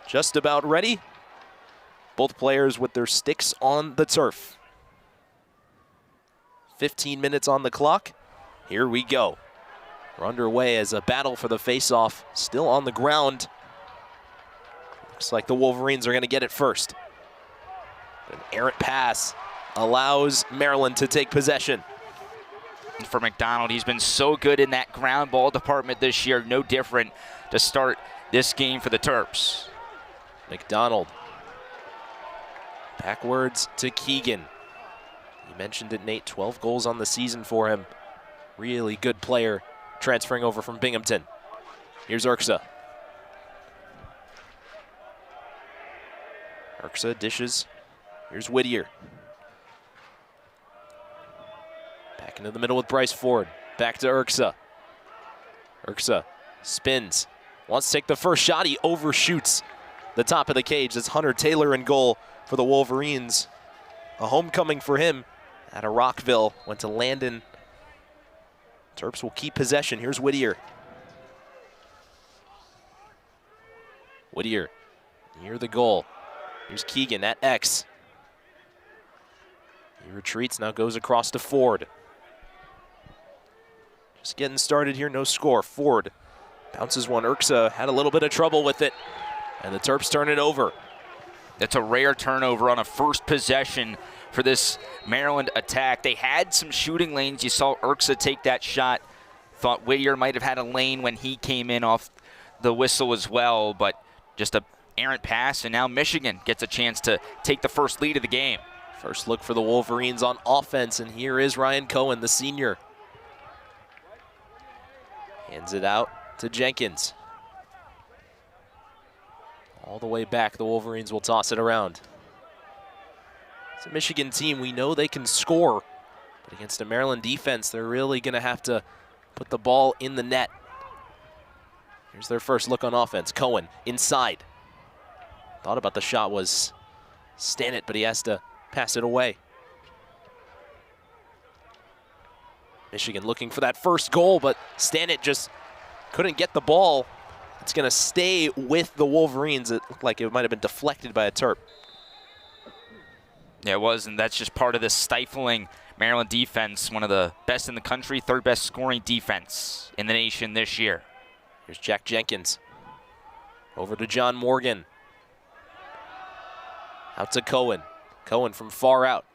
just about ready. Both players with their sticks on the turf. 15 minutes on the clock. Here we go. We're underway as a battle for the face-off, still on the ground. Looks like the Wolverines are going to get it first. An errant pass allows Maryland to take possession. For McDonald, he's been so good in that ground ball department this year. No different to start this game for the Terps. McDonald. Backwards to Keegan. You mentioned it, Nate. 12 goals on the season for him. Really good player transferring over from Binghamton. Here's Urksa. Urksa dishes. Here's Whittier. Back into the middle with Bryce Ford. Back to Urksa. Urksa spins. Wants to take the first shot. He overshoots the top of the cage. That's Hunter Taylor in goal for the Wolverines. A homecoming for him out of Rockville. Went to Landon. Terps will keep possession. Here's Whittier. Whittier near the goal. Here's Keegan at X. He retreats, now goes across to Ford. Just getting started here, no score. Ford bounces one. Urksa had a little bit of trouble with it, and the Terps turn it over. That's a rare turnover on a first possession for this Maryland attack. They had some shooting lanes. You saw Urksa take that shot. Thought Whittier might have had a lane when he came in off the whistle as well, but just a errant pass, and now Michigan gets a chance to take the first lead of the game. First look for the Wolverines on offense, and here is Ryan Cohen, the senior. Hands it out to Jenkins. All the way back, the Wolverines will toss it around. It's a Michigan team. We know they can score, but against a Maryland defense, they're really going to have to put the ball in the net. Here's their first look on offense. Cohen inside. Thought about the shot was Stannett, but he has to pass it away. Michigan looking for that first goal, but Stannett just couldn't get the ball. It's going to stay with the Wolverines. It looked like it might have been deflected by a Terp. Yeah, it was, and that's just part of this stifling Maryland defense. One of the best in the country, third best scoring defense in the nation this year. Here's Jack Jenkins. Over to John Morgan. Out to Cohen. Cohen from far out.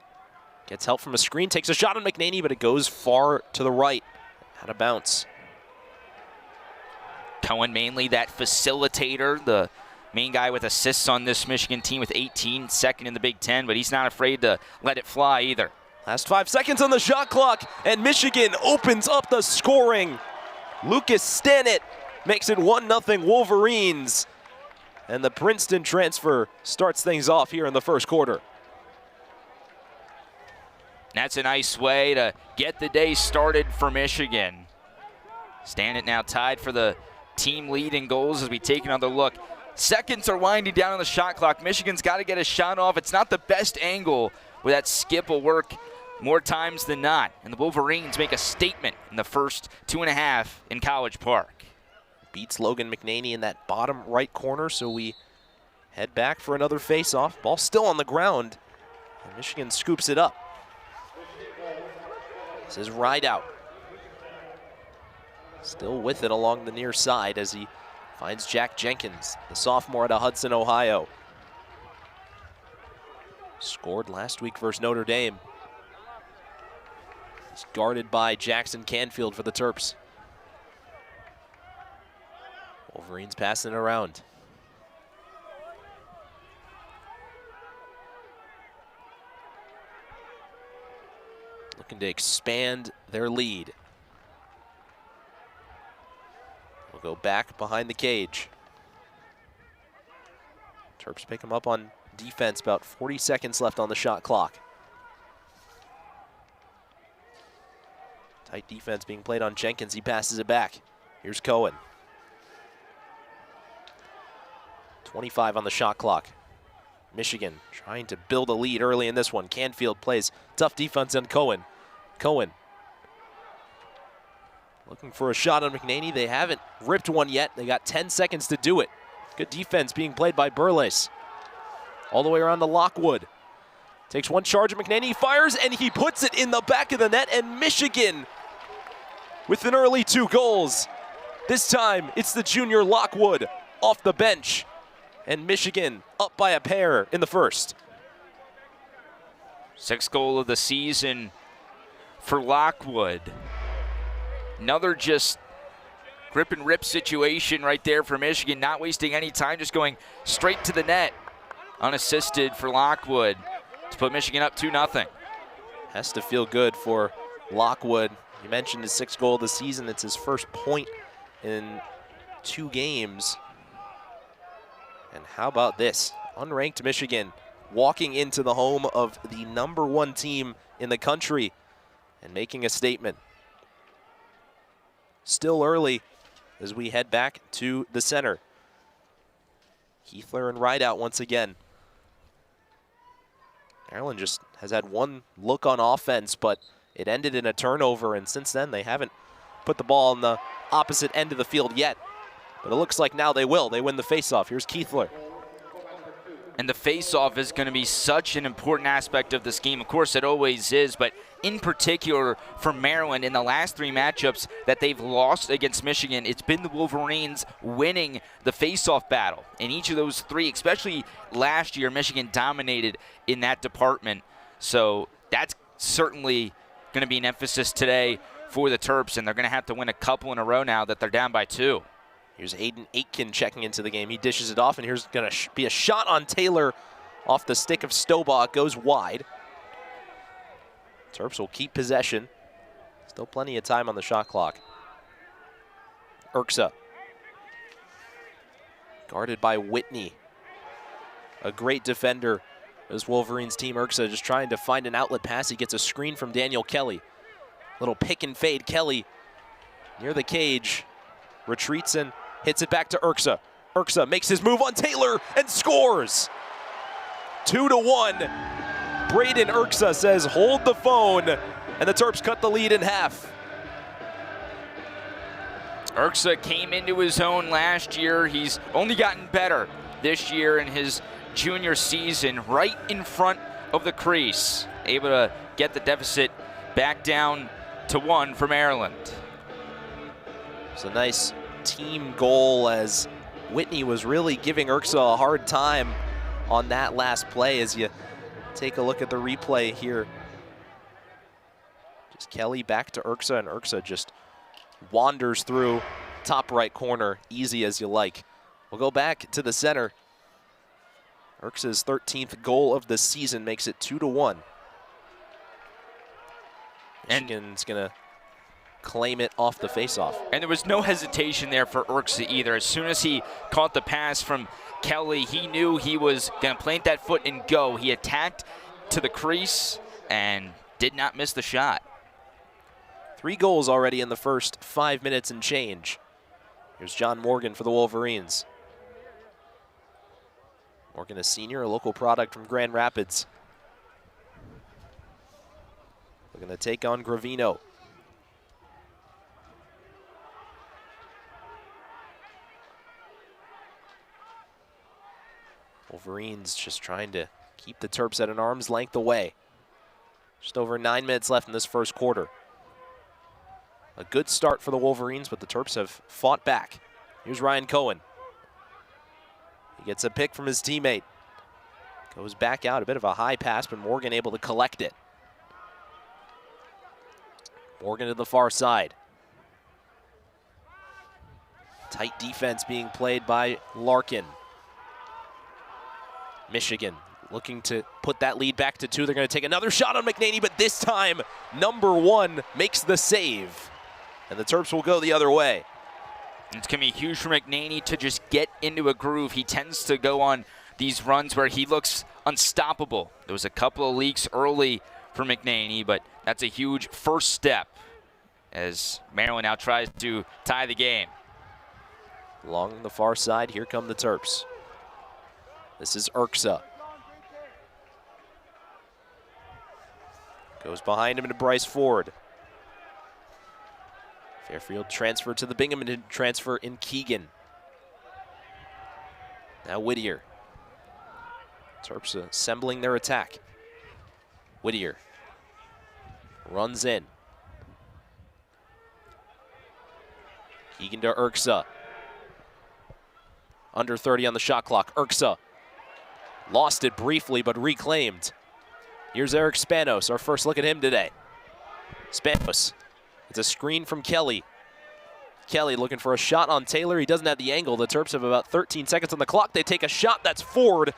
Gets help from a screen, takes a shot on McNaney, but it goes far to the right. Out of bounds. Cohen mainly that facilitator, the main guy with assists on this Michigan team with 18, second in the Big Ten, but he's not afraid to let it fly either. Last 5 seconds on the shot clock, and Michigan opens up the scoring. Lucas Stannett makes it 1-0 Wolverines. And the Princeton transfer starts things off here in the first quarter. That's a nice way to get the day started for Michigan. Stannett now tied for the team lead in goals as we take another look. Seconds are winding down on the shot clock. Michigan's got to get a shot off. It's not the best angle where that skip will work more times than not. And the Wolverines make a statement in the first 2.5 in College Park. Beats Logan McNaney in that bottom right corner, so we head back for another face-off. Ball still on the ground, and Michigan scoops it up. This is Rideout. Still with it along the near side as he finds Jack Jenkins, the sophomore out of Hudson, Ohio. Scored last week versus Notre Dame. He's guarded by Jackson Canfield for the Terps. Wolverines passing it around. Looking to expand their lead. We'll go back behind the cage. Terps pick him up on defense, about 40 seconds left on the shot clock. Tight defense being played on Jenkins. He passes it back. Here's Cohen. 25 on the shot clock. Michigan trying to build a lead early in this one. Canfield plays tough defense on Cohen. Cohen looking for a shot on McNaney. They haven't ripped one yet. They got 10 seconds to do it. Good defense being played by Burles. All the way around to Lockwood. Takes one charge of McNaney, fires, and he puts it in the back of the net, and Michigan with an early 2 goals. This time, it's the junior Lockwood off the bench, and Michigan up by a pair in the first. 6th goal of the season for Lockwood. Another just grip and rip situation right there for Michigan, not wasting any time, just going straight to the net, unassisted for Lockwood to put Michigan up 2-0. Has to feel good for Lockwood. You mentioned his 6th goal of the season. It's his first point in 2 games. And how about this? Unranked Michigan walking into the home of the #1 team in the country and making a statement. Still early as we head back to the center. Keithler and Rideout once again. Maryland just has had one look on offense, but it ended in a turnover, and since then they haven't put the ball on the opposite end of the field yet. But it looks like now they will. They win the faceoff. Here's Keithler. And the faceoff is going to be such an important aspect of this game. Of course, it always is, but in particular for Maryland, in the last 3 matchups that they've lost against Michigan, it's been the Wolverines winning the faceoff battle. In each of those 3, especially last year, Michigan dominated in that department. So that's certainly going to be an emphasis today for the Terps, and they're going to have to win a couple in a row now that they're down by 2. Here's Aiden Aitken checking into the game. He dishes it off, and here's going to be a shot on Taylor off the stick of Stobaugh. It goes wide. Terps will keep possession. Still plenty of time on the shot clock. Urksa. Guarded by Whitney. A great defender. This Wolverines team, Urksa, just trying to find an outlet pass. He gets a screen from Daniel Kelly. Little pick and fade. Kelly near the cage. Retreats and hits it back to Urksa. Urksa makes his move on Taylor and scores. 2-1. Braden Urksa says, hold the phone, and the Terps cut the lead in half. Urksa came into his own last year. He's only gotten better this year in his junior season, right in front of the crease. Able to get the deficit back down to 1 for Maryland. It's a nice team goal as Whitney was really giving Urksa a hard time on that last play. As you take a look at the replay here, just Kelly back to Urksa, and Urksa just wanders through top right corner, easy as you like. We'll go back to the center. Urksa's 13th goal of the season makes it 2-1. Michigan's gonna claim it off the faceoff. And there was no hesitation there for Urksa either. As soon as he caught the pass from Kelly, he knew he was going to plant that foot and go. He attacked to the crease and did not miss the shot. 3 goals already in the first 5 minutes and change. Here's John Morgan for the Wolverines. Morgan, a senior, a local product from Grand Rapids. We're going to take on Gravino. Wolverines just trying to keep the Terps at an arm's length away. Just over 9 minutes left in this first quarter. A good start for the Wolverines, but the Terps have fought back. Here's Ryan Cohen. He gets a pick from his teammate. Goes back out, a bit of a high pass, but Morgan able to collect it. Morgan to the far side. Tight defense being played by Larkin. Michigan looking to put that lead back to 2. They're going to take another shot on McNaney, but this time, #1 makes the save. And the Terps will go the other way. It's going to be huge for McNaney to just get into a groove. He tends to go on these runs where he looks unstoppable. There was a couple of leaks early for McNaney, but that's a huge first step as Maryland now tries to tie the game. Along the far side, here come the Terps. This is Urksa. Goes behind him into Bryce Ford. Fairfield transfer to the Binghamton transfer in Keegan. Now Whittier. Terps assembling their attack. Whittier runs in. Keegan to Urksa. Under 30 on the shot clock. Urksa lost it briefly, but reclaimed. Here's Eric Spanos, our first look at him today. Spanos, it's a screen from Kelly. Kelly looking for a shot on Taylor. He doesn't have the angle. The Terps have about 13 seconds on the clock. They take a shot that's forward.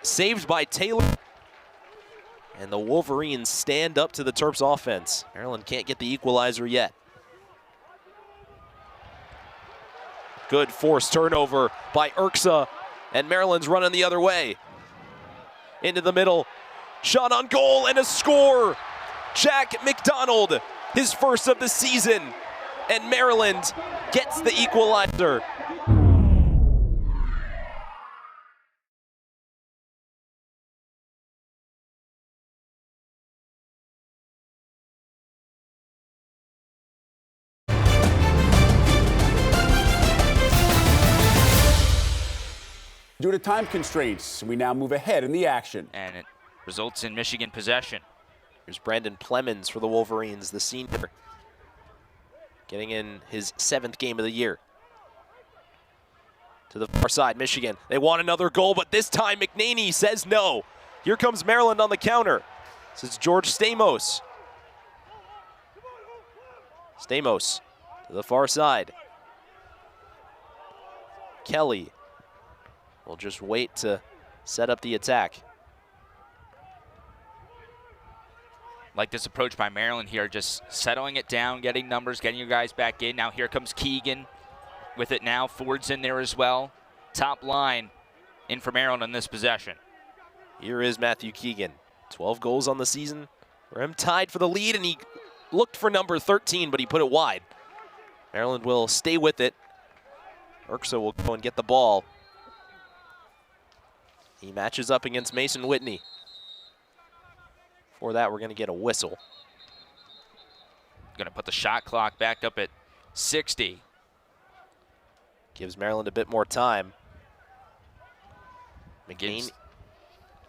Saved by Taylor. And the Wolverines stand up to the Terps offense. Maryland can't get the equalizer yet. Good forced turnover by Urksa. And Maryland's running the other way. Into the middle. Shot on goal and a score. Jack McDonald, his first of the season. And Maryland gets the equalizer. Due to time constraints, we now move ahead in the action. And it results in Michigan possession. Here's Brandon Plemons for the Wolverines, the senior, getting in his 7th game of the year. To the far side, Michigan. They want another goal, but this time McNaney says no. Here comes Maryland on the counter. This is George Stamos. Stamos to the far side. Kelly will just wait to set up the attack. Like this approach by Maryland here, just settling it down, getting numbers, getting your guys back in. Now here comes Keegan with it now. Ford's in there as well. Top line in for Maryland in this possession. Here is Matthew Keegan. 12 goals on the season. For him tied for the lead, and he looked for number 13, but he put it wide. Maryland will stay with it. Urksa will go and get the ball. He matches up against Mason Whitney. For that, we're going to get a whistle. Going to put the shot clock back up at 60. Gives Maryland a bit more time. McNaney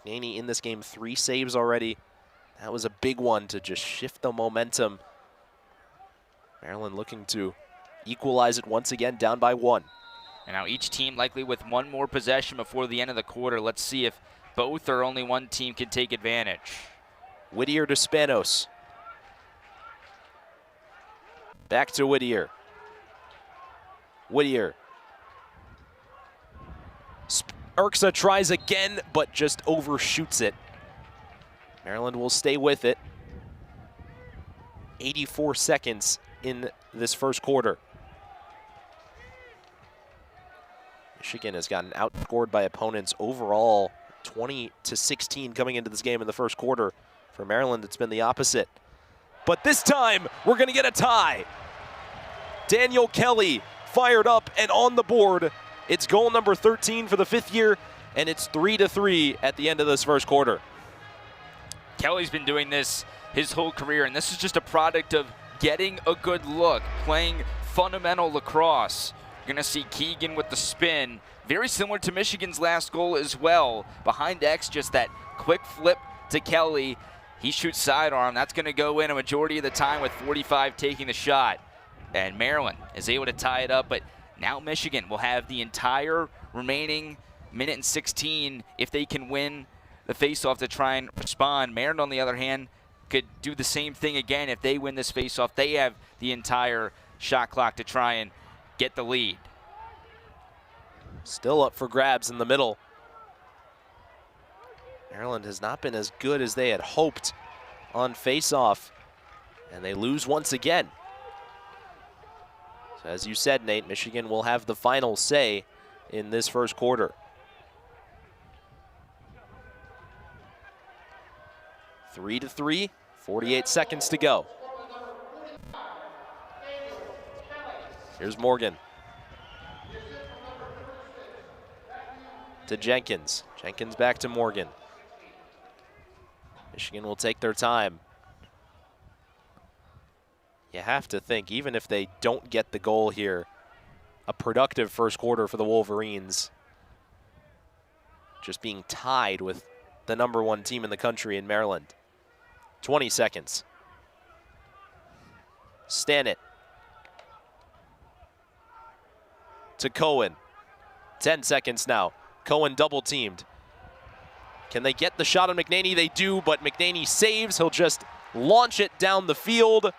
in this game, 3 saves already. That was a big one to just shift the momentum. Maryland looking to equalize it once again, down by 1. And now each team likely with 1 more possession before the end of the quarter. Let's see if both or only one team can take advantage. Whittier to Spanos. Back to Whittier. Whittier. Urksa tries again, but just overshoots it. Maryland will stay with it. 84 seconds in this first quarter. Michigan has gotten outscored by opponents overall, 20-16 coming into this game in the first quarter. For Maryland, it's been the opposite. But this time, we're going to get a tie. Daniel Kelly fired up and on the board. It's goal number 13 for the 5th year, and it's 3-3 at the end of this first quarter. Kelly's been doing this his whole career, and this is just a product of getting a good look, playing fundamental lacrosse. You're going to see Keegan with the spin, very similar to Michigan's last goal as well. Behind X, just that quick flip to Kelly. He shoots sidearm. That's going to go in a majority of the time with 45 taking the shot. And Maryland is able to tie it up, but now Michigan will have the entire remaining minute and 16 if they can win the faceoff to try and respond. Maryland, on the other hand, could do the same thing again if they win this faceoff. They have the entire shot clock to try and get the lead. Still up for grabs in the middle. Maryland has not been as good as they had hoped on faceoff, and they lose once again. So as you said, Nate, Michigan will have the final say in this first quarter. 3-3, 48 seconds to go. Here's Morgan. To Jenkins. Jenkins back to Morgan. Michigan will take their time. You have to think, even if they don't get the goal here, a productive first quarter for the Wolverines. just being tied with the #1 team in the country in Maryland. 20 seconds. Stanit to Cohen. 10 seconds now. Cohen double teamed. Can they get the shot on McNaney? They do, but McNaney saves. He'll just launch it down the field.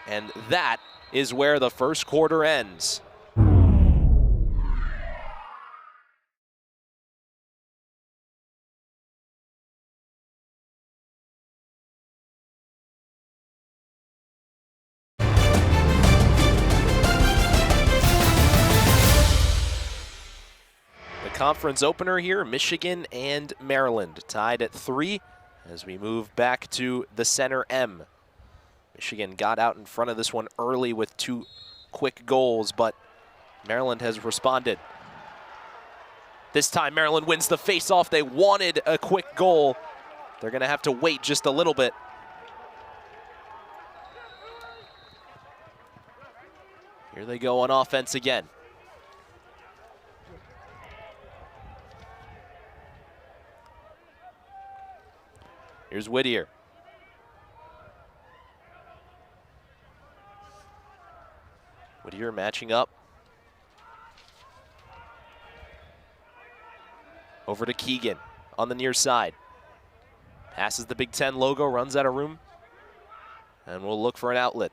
And that is where the first quarter ends. Conference opener here, Michigan and Maryland tied at 3 as we move back to the center M. Michigan got out in front of this one early with 2 quick goals, but Maryland has responded. This time Maryland wins the face-off. They wanted a quick goal. They're going to have to wait just a little bit. Here they go on offense again. Here's Whittier. Whittier matching up. Over to Keegan on the near side. Passes the Big Ten logo, runs out of room, and we'll look for an outlet.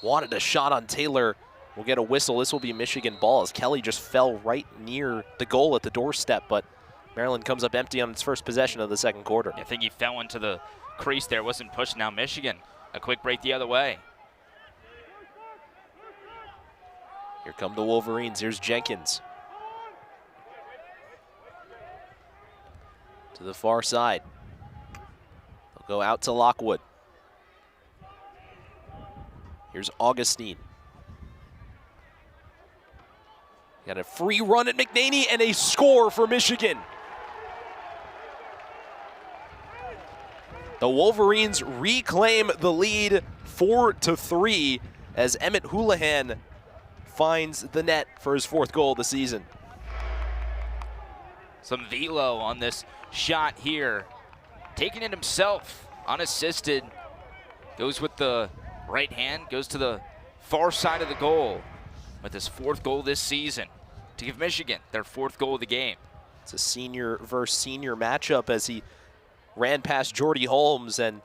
Wanted a shot on Taylor. We'll get a whistle. This will be Michigan ball as Kelly just fell right near the goal at the doorstep, but Maryland comes up empty on its first possession of the second quarter. I think he fell into the crease there, wasn't pushing out Michigan. A quick break the other way. Here come the Wolverines. Here's Jenkins. To the far side. They'll go out to Lockwood. Here's Augustine. Got a free run at McNaney and a score for Michigan. The Wolverines reclaim the lead 4-3 as Emmett Houlihan finds the net for his 4th goal of the season. Some velo on this shot here. Taking it himself, unassisted. Goes with the right hand, goes to the far side of the goal with his 4th goal this season to give Michigan their 4th goal of the game. It's a senior versus senior matchup as he ran past Jordy Holmes, and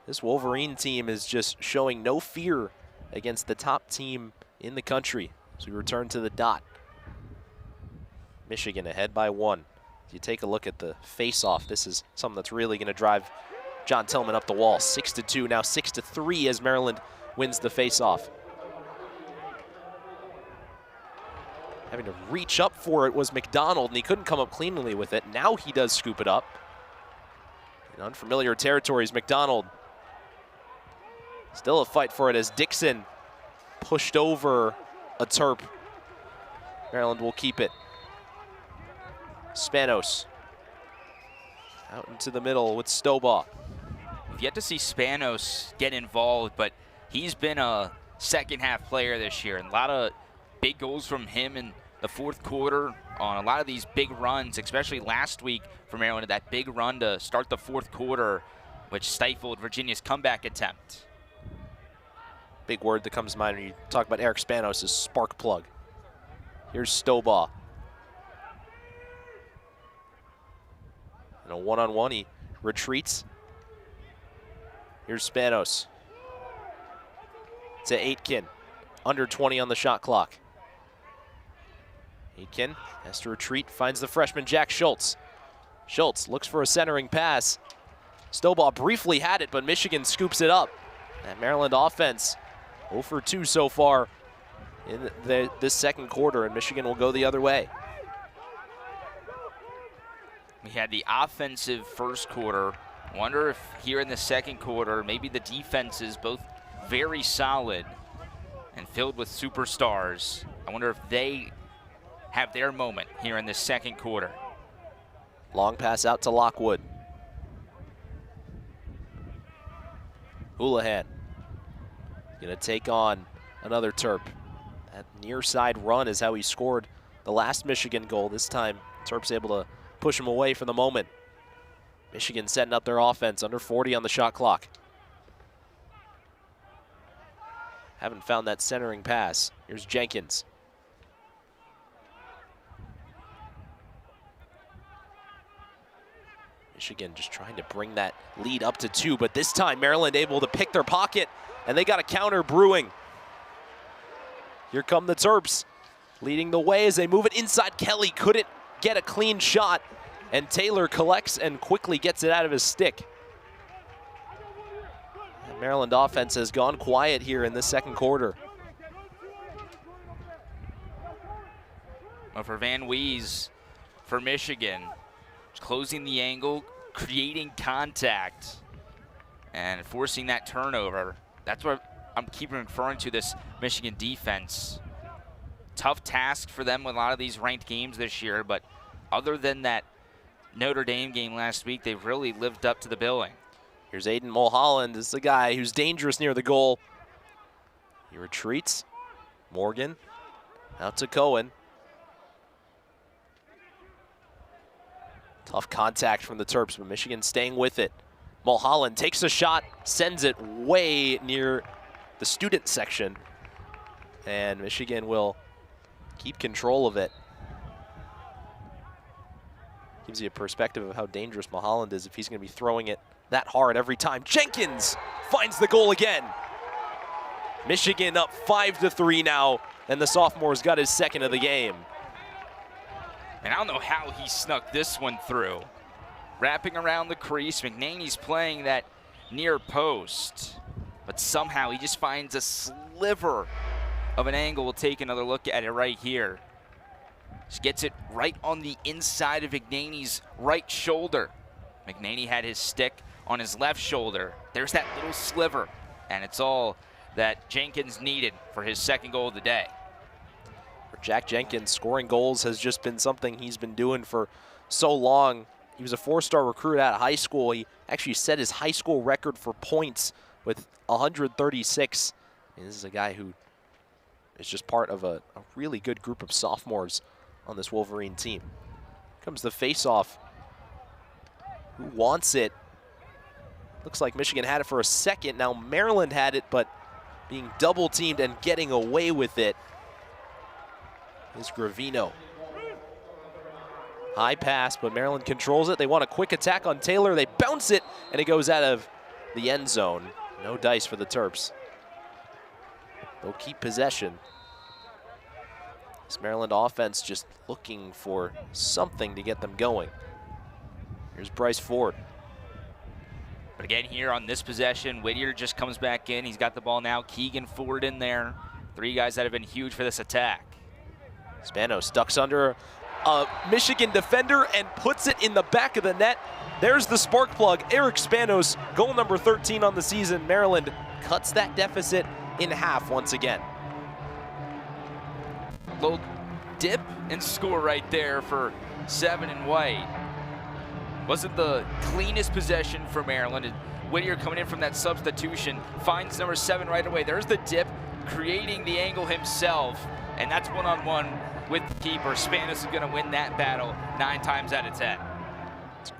this Wolverine team is just showing no fear against the top team in the country as we return to the dot. Michigan ahead by 1. If you take a look at the face-off, this is something that's really going to drive John Tillman up the wall. 6-2, now 6-3 as Maryland wins the face-off. Having to reach up for it was McDonald, and he couldn't come up cleanly with it. Now he does scoop it up. In unfamiliar territories, McDonald. Still a fight for it as Dixon pushed over a Terp. Maryland will keep it. Spanos out into the middle with Stobaugh. We've yet to see Spanos get involved, but he's been a second-half player this year, and a lot of big goals from him in the 4th quarter on a lot of these big runs, especially last week for Maryland, that big run to start the 4th quarter, which stifled Virginia's comeback attempt. Big word that comes to mind when you talk about Eric Spanos is spark plug. Here's Stobaugh. And a one-on-one, he retreats. Here's Spanos. To Aitken. Under 20 on the shot clock. Aitken has to retreat, finds the freshman Jack Schultz. Schultz looks for a centering pass. Stobaugh briefly had it, but Michigan scoops it up. That Maryland offense 0 for 2 so far in this second quarter, and Michigan will go the other way. We had the offensive first quarter. Wonder if here in the second quarter, maybe the defense is both very solid and filled with superstars. I wonder if they have their moment here in the second quarter. Long pass out to Lockwood. Houlihan gonna take on another Terp. That near side run is how he scored the last Michigan goal. This time, Terps able to push him away for the moment. Michigan setting up their offense, under 40 on the shot clock. Haven't found that centering pass. Here's Jenkins. Michigan just trying to bring that lead up to 2, but this time Maryland able to pick their pocket, and they got a counter brewing. Here come the Terps, leading the way as they move it inside. Kelly couldn't get a clean shot, and Taylor collects and quickly gets it out of his stick. The Maryland offense has gone quiet here in this second quarter. Well, for Van Wees, for Michigan, closing the angle, creating contact, and forcing that turnover. That's what I'm keeping referring to, this Michigan defense. Tough task for them with a lot of these ranked games this year, but other than that Notre Dame game last week, they've really lived up to the billing. Here's Aiden Mulholland. This is the guy who's dangerous near the goal. He retreats. Morgan out to Cohen. Tough contact from the Terps, but Michigan staying with it. Mulholland takes a shot, sends it way near the student section, and Michigan will keep control of it. Gives you a perspective of how dangerous Mulholland is if he's going to be throwing it that hard every time. Jenkins finds the goal again. Michigan up 5-3 now, and the sophomore's got his second of the game. And I don't know how he snuck this one through. Wrapping around the crease, McNaney's playing that near post, but somehow he just finds a sliver of an angle. We'll take another look at it right here. Just gets it right on the inside of McNaney's right shoulder. McNaney had his stick on his left shoulder. There's that little sliver, and it's all that Jenkins needed for his second goal of the day. For Jack Jenkins, scoring goals has just been something he's been doing for so long. He was a 4-star recruit out of high school. He actually set his high school record for points with 136. And this is a guy who is just part of a really good group of sophomores on this Wolverine team. Comes the face-off. Who wants it? Looks like Michigan had it for a second. Now Maryland had it, but being double-teamed and getting away with it is Gravino. High pass, but Maryland controls it. They want a quick attack on Taylor. They bounce it, and it goes out of the end zone. No dice for the Terps. They'll keep possession. This Maryland offense just looking for something to get them going. Here's Bryce Ford. But again, here on this possession, Whittier just comes back in. He's got the ball now. Keegan Ford in there. Three guys that have been huge for this attack. Spanos ducks under a Michigan defender and puts it in the back of the net. There's the spark plug. Eric Spanos, goal number 13 on the season. Maryland cuts that deficit in half once again. Little dip and score right there for Seven and White. Wasn't the cleanest possession for Maryland. And Whittier coming in from that substitution finds number 7 right away. There's the dip, creating the angle himself, and that's one-on-one with the keeper. Spanos is going to win that battle 9 times out of 10. It's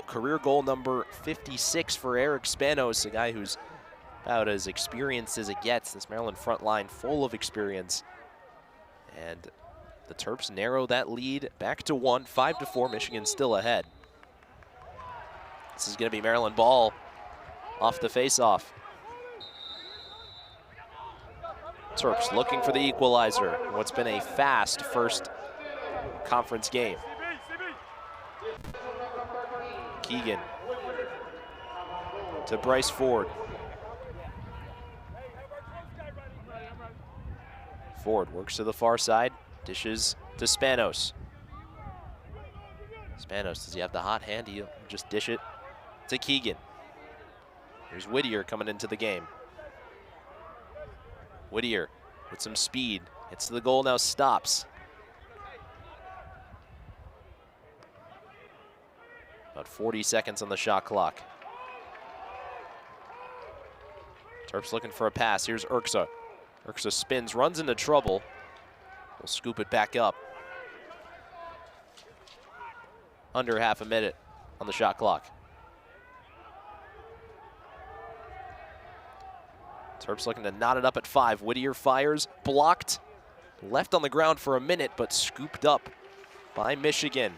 career goal number 56 for Eric Spanos, a guy who's about as experienced as it gets. This Maryland front line full of experience. And the Terps narrow that lead back to 1, 5-4. Michigan still ahead. This is going to be Maryland ball off the face-off. Terps looking for the equalizer. What's been a fast first conference game. Keegan to Bryce Ford. Ford works to the far side, dishes to Spanos. Spanos, does he have the hot hand? He'll just dish it to Keegan. Here's Whittier coming into the game. Whittier with some speed, hits the goal, now stops. About 40 seconds on the shot clock. Terps looking for a pass. Here's Urksa. Urksa spins, runs into trouble. will scoop it back up. Under half a minute on the shot clock. Terps looking to knot it up at 5. Whittier fires, blocked, left on the ground for a minute, but scooped up by Michigan.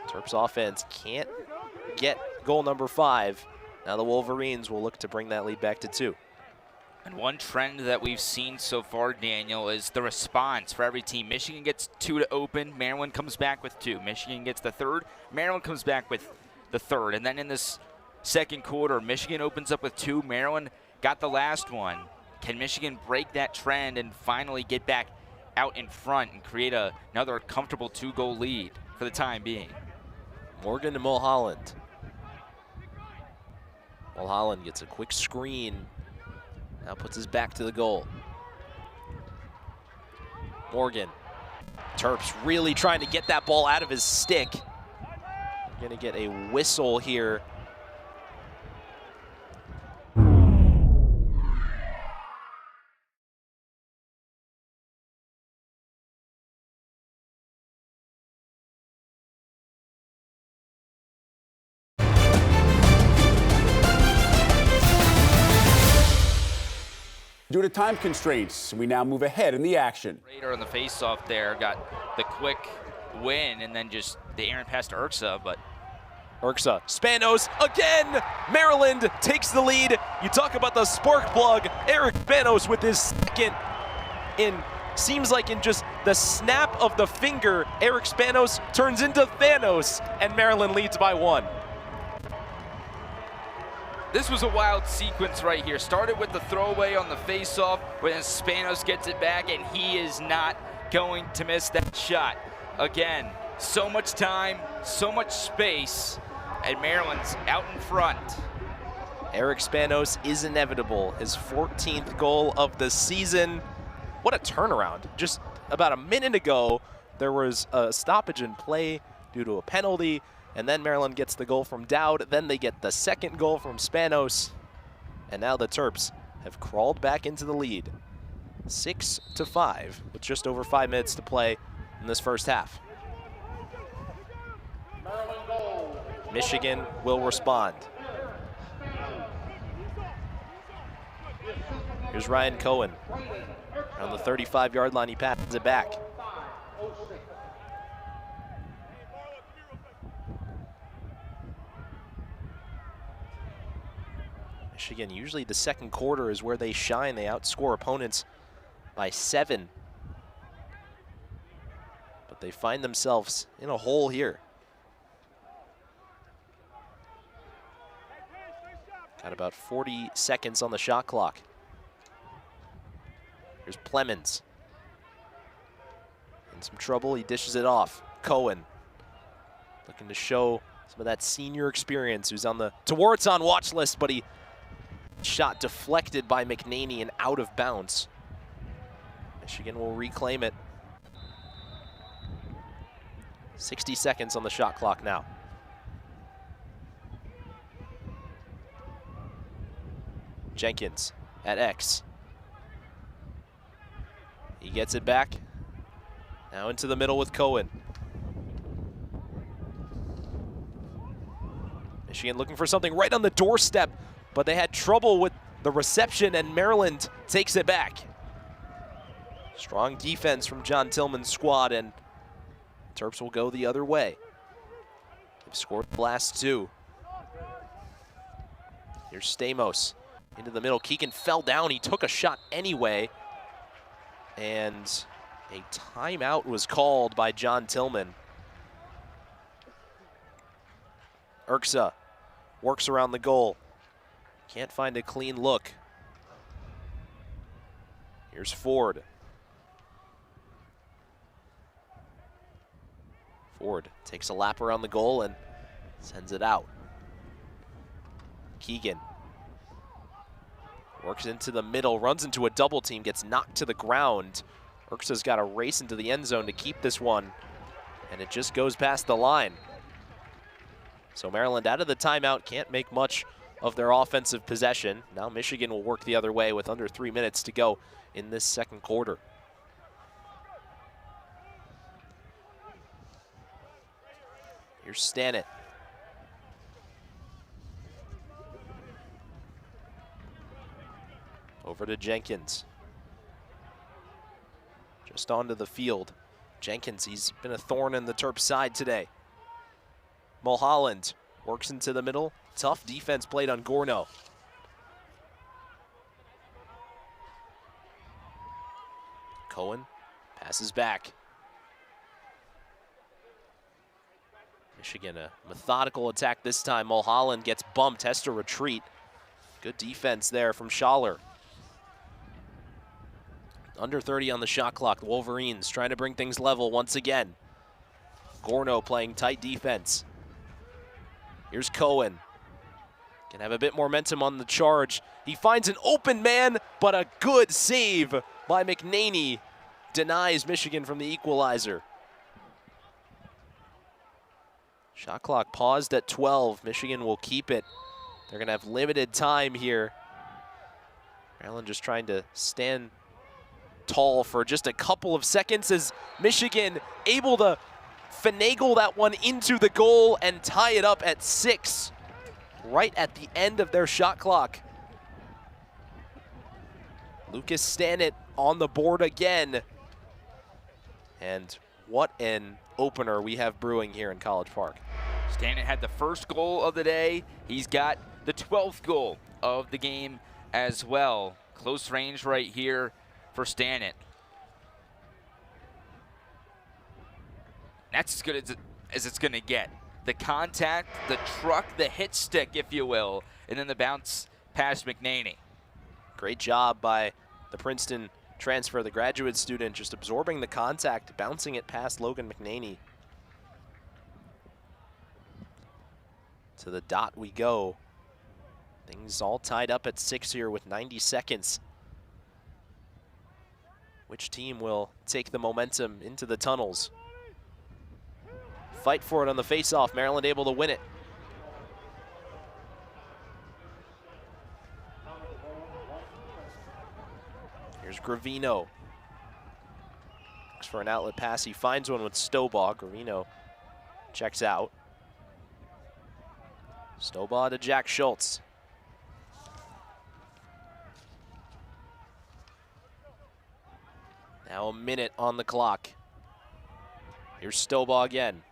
Terps offense can't get goal number 5. Now the Wolverines will look to bring that lead back to 2. And one trend that we've seen so far, Daniel, is the response for every team. Michigan gets 2 to open, Maryland comes back with 2. Michigan gets the 3rd, Maryland comes back with the 3rd. And then in this second quarter, Michigan opens up with 2, Maryland got the last one. Can Michigan break that trend and finally get back out in front and create another comfortable 2-goal lead for the time being? Morgan to Mulholland. Mulholland gets a quick screen. Now puts his back to the goal. Morgan. Terps really trying to get that ball out of his stick. Gonna get a whistle here. Due to time constraints, we now move ahead in the action. Raider on the face-off there got the quick win, and then just the errant pass to Urksa, but Urksa, Spanos again! Maryland takes the lead. You talk about the spark plug. Eric Spanos with his second in, seems like in just the snap of the finger, Eric Spanos turns into Thanos, and Maryland leads by 1. this was a wild sequence right here. Started with the throwaway on the face-off, where then Spanos gets it back, and he is not going to miss that shot. Again, so much time, so much space, and Maryland's out in front. Eric Spanos is inevitable. His 14th goal of the season. What a turnaround. Just about a minute ago, there was a stoppage in play due to a penalty, and then Maryland gets the goal from Dowd. Then they get the second goal from Spanos, and now the Terps have crawled back into the lead. 6-5 with just over 5 minutes to play in this first half. Michigan will respond. Here's Ryan Cohen. On the 35-yard line, he passes it back. Michigan, usually the second quarter is where they shine. They outscore opponents by 7. But they find themselves in a hole here. Got about 40 seconds on the shot clock. Here's Plemons. In some trouble, he dishes it off. Cohen looking to show some of that senior experience, who's on the Tawartson watch list, but he shot deflected by McNaney and out of bounds. Michigan will reclaim it. 60 seconds on the shot clock now. Jenkins at X. He gets it back. Now into the middle with Cohen. Michigan looking for something right on the doorstep, but they had trouble with the reception, and Maryland takes it back. Strong defense from John Tillman's squad, and Terps will go the other way. They've scored the last 2. Here's Stamos into the middle. Keegan fell down. He took a shot anyway. And a timeout was called by John Tillman. Urksa works around the goal. Can't find a clean look. Here's Ford. Ford takes a lap around the goal and sends it out. Keegan works into the middle, runs into a double team, gets knocked to the ground. Urksa's got to race into the end zone to keep this one, and it just goes past the line. So Maryland out of the timeout, can't make much of their offensive possession. Now Michigan will work the other way with under 3 minutes to go in this second quarter. Here's Stannett. Over to Jenkins. Just onto the field. Jenkins, he's been a thorn in the Terps' side today. Mulholland works into the middle. Tough defense played on Gorno. Cohen passes back. Michigan, a methodical attack this time. Mulholland gets bumped, has to retreat. Good defense there from Schaller. Under 30 on the shot clock. The Wolverines trying to bring things level once again. Gorno playing tight defense. Here's Cohen. Can have a bit more momentum on the charge. He finds an open man, but a good save by McNaney denies Michigan from the equalizer. Shot clock paused at 12. Michigan will keep it. They're going to have limited time here. Maryland just trying to stand tall for just a couple of seconds as Michigan able to finagle that one into the goal and tie it up at 6 right at the end of their shot clock. Lucas Stannett on the board again. And what an opener we have brewing here in College Park. Stannett had the first goal of the day. He's got the 12th goal of the game as well. Close range right here for Stannett. That's as good as it's going to get. The contact, the truck, the hit stick, if you will, and then the bounce past McNaney. Great job by the Princeton transfer, the graduate student, just absorbing the contact, bouncing it past Logan McNaney. To the dot we go. Things all tied up at 6 here with 90 seconds. Which team will take the momentum into the tunnels? Fight for it on the face-off. Maryland able to win it. Here's Gravino. Looks for an outlet pass. He finds one with Stobaugh. Gravino checks out. Stobaugh to Jack Schultz. Now a minute on the clock. Here's Stobaugh again.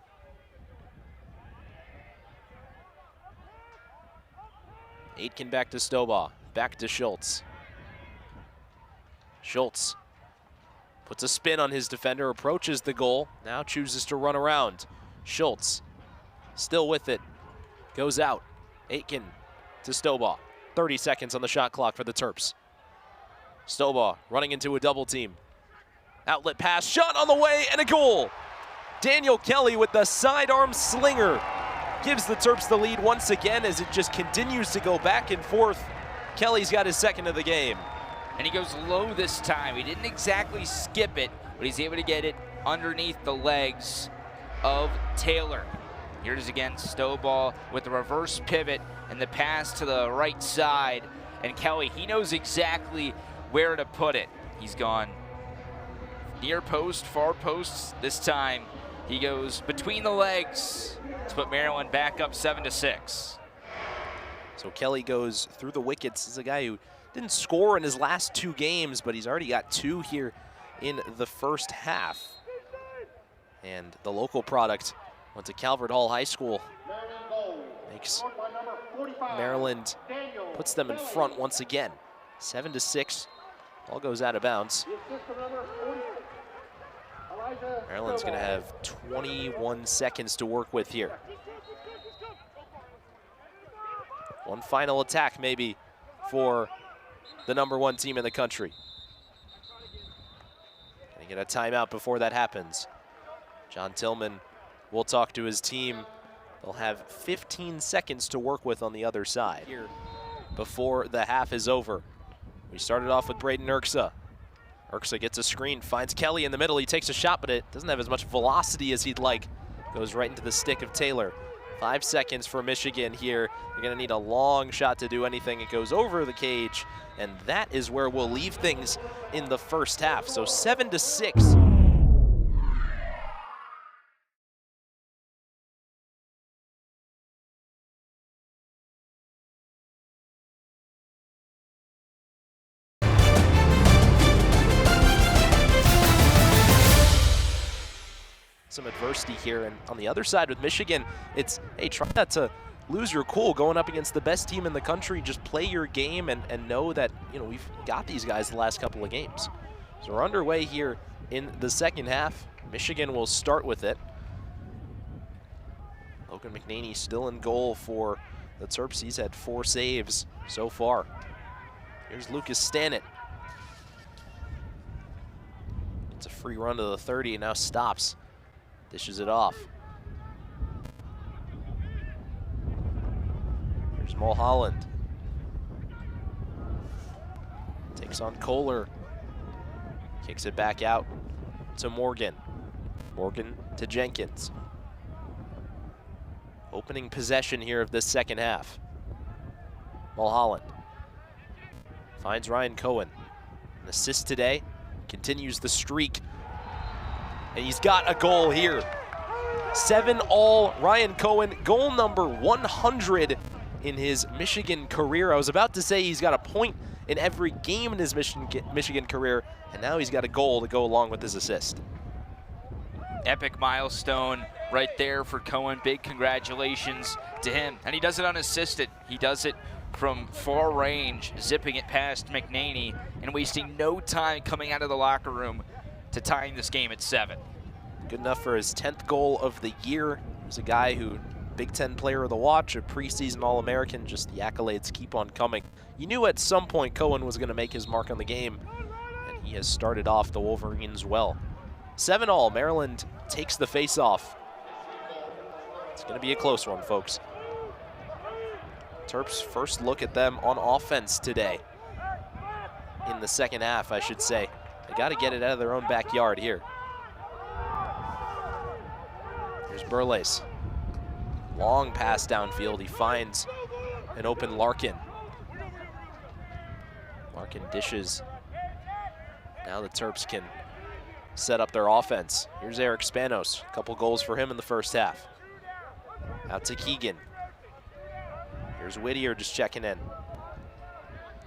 Aitken back to Stobaugh. Back to Schultz. Schultz puts a spin on his defender, approaches the goal, now chooses to run around. Schultz still with it. Goes out. Aitken to Stobaugh. 30 seconds on the shot clock for the Terps. Stobaugh running into a double team. Outlet pass, shot on the way, and a goal. Daniel Kelly with the sidearm slinger gives the Terps the lead once again as it just continues to go back and forth. Kelly's got his second of the game. And he goes low this time. He didn't exactly skip it, but he's able to get it underneath the legs of Taylor. Here it is again, Stobaugh with the reverse pivot and the pass to the right side. And Kelly, he knows exactly where to put it. He's gone near post, far posts. This time he goes between the legs to put Maryland back up 7-6. So Kelly goes through the wickets. This is a guy who didn't score in his last 2 games, but he's already got 2 here in the first half. And the local product went to Calvert Hall High School. Makes Maryland, puts them in front once again. 7-6, ball goes out of bounds. Maryland's gonna have 21 seconds to work with here. One final attack maybe for the #1 team in the country. Gonna get a timeout before that happens. John Tillman will talk to his team. They'll have 15 seconds to work with on the other side here before the half is over. We started off with Braden Urksa. Urksa gets a screen, finds Kelly in the middle. He takes a shot, but it doesn't have as much velocity as he'd like. Goes right into the stick of Taylor. 5 seconds for Michigan here. You're going to need a long shot to do anything. It goes over the cage, and that is where we'll leave things in the first half. So 7-6. Some adversity here, and on the other side with Michigan, it's, hey, try not to lose your cool going up against the best team in the country. Just play your game and know that, you know, we've got these guys the last couple of games. So we're underway here in the second half. Michigan will start with it. Logan McNaney still in goal for the Terps. He's had 4 saves so far. Here's Lucas Stannett. It's a free run to the 30 and now stops. Dishes it off. Here's Mulholland. Takes on Kohler. Kicks it back out to Morgan. Morgan to Jenkins. Opening possession here of this second half. Mulholland finds Ryan Cohen. An assist today. Continues the streak. And he's got a goal here. 7-all, Ryan Cohen, goal number 100 in his Michigan career. I was about to say he's got a point in every game in his Michigan career, and now he's got a goal to go along with his assist. Epic milestone right there for Cohen. Big congratulations to him. And he does it unassisted. He does it from far range, zipping it past McNaney and wasting no time coming out of the locker room to tying this game at 7. Good enough for his 10th goal of the year. He's a guy who, Big Ten Player of the Watch, a preseason All-American, just the accolades keep on coming. You knew at some point Cohen was going to make his mark on the game, and he has started off the Wolverines well. 7-all, Maryland takes the face-off. It's going to be a close one, folks. Terps' first look at them on offense today. In the second half, I should say. They got to get it out of their own backyard here. Here's Burles. Long pass downfield. He finds an open Larkin. Larkin dishes. Now the Terps can set up their offense. Here's Eric Spanos. A couple goals for him in the first half. Out to Keegan. Here's Whittier just checking in.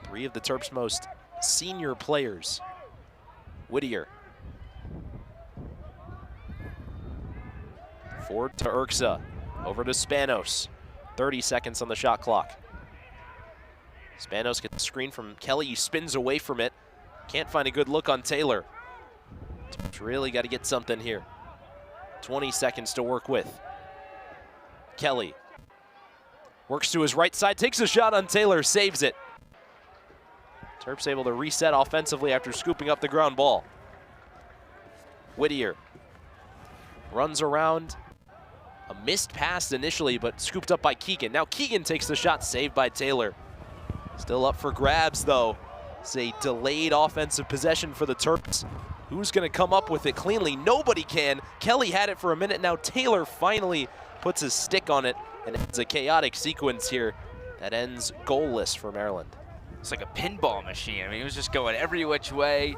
3 of the Terps' most senior players. Whittier. Forward to Urksa. Over to Spanos. 30 seconds on the shot clock. Spanos gets a screen from Kelly. He spins away from it. Can't find a good look on Taylor. Really got to get something here. 20 seconds to work with. Kelly. Works to his right side. Takes a shot on Taylor. Saves it. Terps able to reset offensively after scooping up the ground ball. Whittier runs around. A missed pass initially, but scooped up by Keegan. Now Keegan takes the shot, saved by Taylor. Still up for grabs, though. It's a delayed offensive possession for the Terps. Who's going to come up with it cleanly? Nobody can. Kelly had it for a minute. Now Taylor finally puts his stick on it, and it's a chaotic sequence here that ends goalless for Maryland. It's like a pinball machine. I mean, he was just going every which way,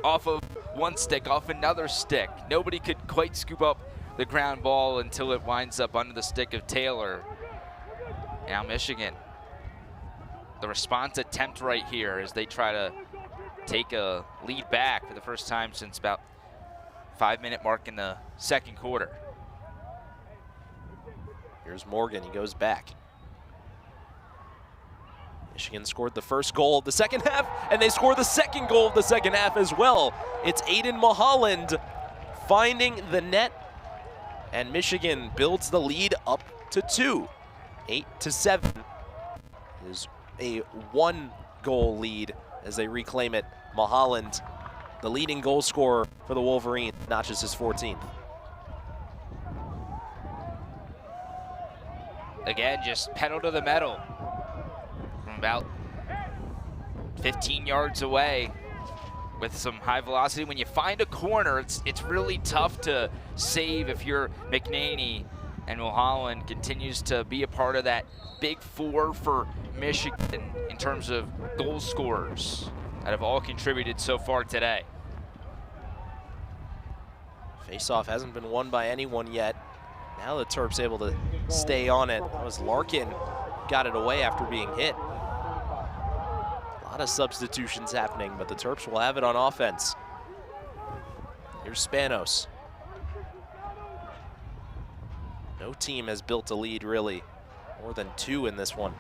off of one stick, off another stick. Nobody could quite scoop up the ground ball until it winds up under the stick of Taylor. Now Michigan, the response attempt right here as they try to take a lead back for the first time since about 5-minute mark in the second quarter. Here's Morgan, he goes back. Michigan scored the first goal of the second half, and they score the second goal of the second half as well. It's Aiden Mulholland finding the net, and Michigan builds the lead up to 2. 8-7 is a 1-goal lead as they reclaim it. Mulholland, the leading goal scorer for the Wolverines, notches his 14th. Again, just pedal to the metal. From about 15 yards away with some high velocity. When you find a corner, it's really tough to save if you're McNaney And Mulholland continues to be a part of that big four for Michigan in terms of goal scorers that have all contributed so far today. Faceoff hasn't been won by anyone yet. Now the Terps able to stay on it. That was Larkin, got it away after being hit. A lot of substitutions happening, but the Terps will have it on offense. Here's Spanos. No team has built a lead, really. More than two in this one.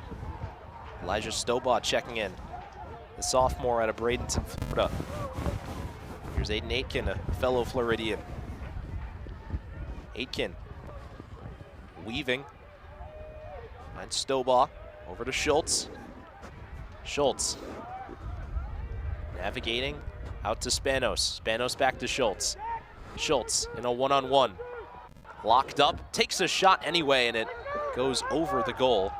Elijah Stobaugh checking in. The sophomore out of Bradenton, Florida. Here's Aiden Aitken, a fellow Floridian. Aitken weaving. Finds Stobaugh. Over to Schultz. Schultz navigating out to Spanos. Spanos back to Schultz. Schultz in a one-on-one. Locked up, takes a shot anyway, and it goes over the goal.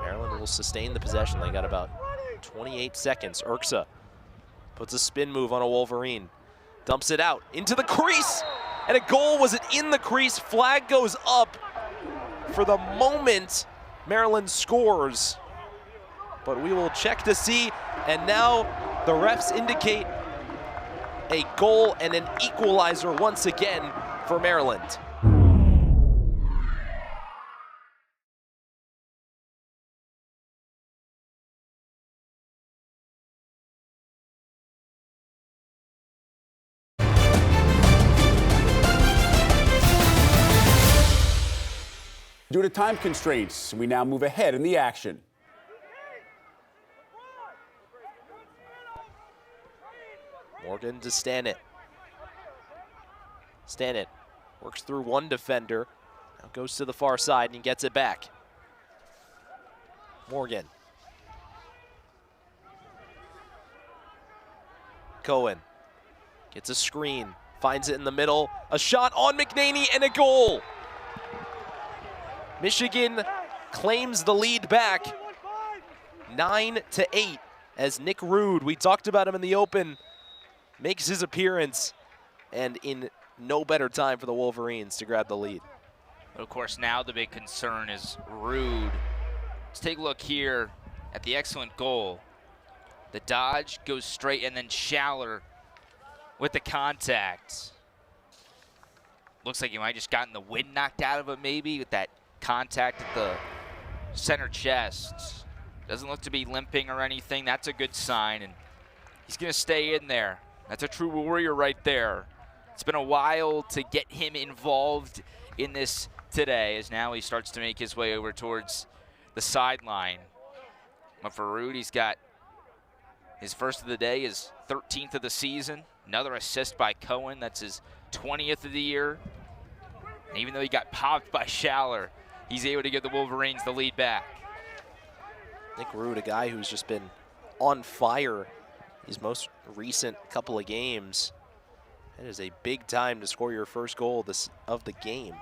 Maryland will sustain the possession. They got about 28 seconds. Urksa puts a spin move on a Wolverine. Dumps it out into the crease, and a goal. Was it in the crease? Flag goes up. For the moment, Maryland scores, but we will check to see, and now the refs indicate a goal and an equalizer once again for Maryland. Due to time constraints, we now move ahead in the action. Morgan to Stanit. Stanit works through one defender. Now goes to the far side and he gets it back. Morgan. Cohen gets a screen, finds it in the middle. A shot on McNaney and a goal. Michigan claims the lead back, 9-8, as Nick Roode, we talked about him in the open, makes his appearance, and in no better time for the Wolverines to grab the lead. But of course, now the big concern is Roode. Let's take a look here at the excellent goal. The dodge goes straight, and then Schaller with the contact. Looks like he might have just gotten the wind knocked out of him maybe with that contact at the center chest. Doesn't look to be limping or anything. That's a good sign, and he's going to stay in there. That's a true warrior right there. It's been a while to get him involved in this today, as now he starts to make his way over towards the sideline. But for Roode, he's got his first of the day, his 13th of the season. Another assist by Cohen. That's his 20th of the year. And even though he got popped by Schaller, he's able to give the Wolverines the lead back. Nick Roode, a guy who's just been on fire these most recent couple of games. It is a big time to score your first goal of the game.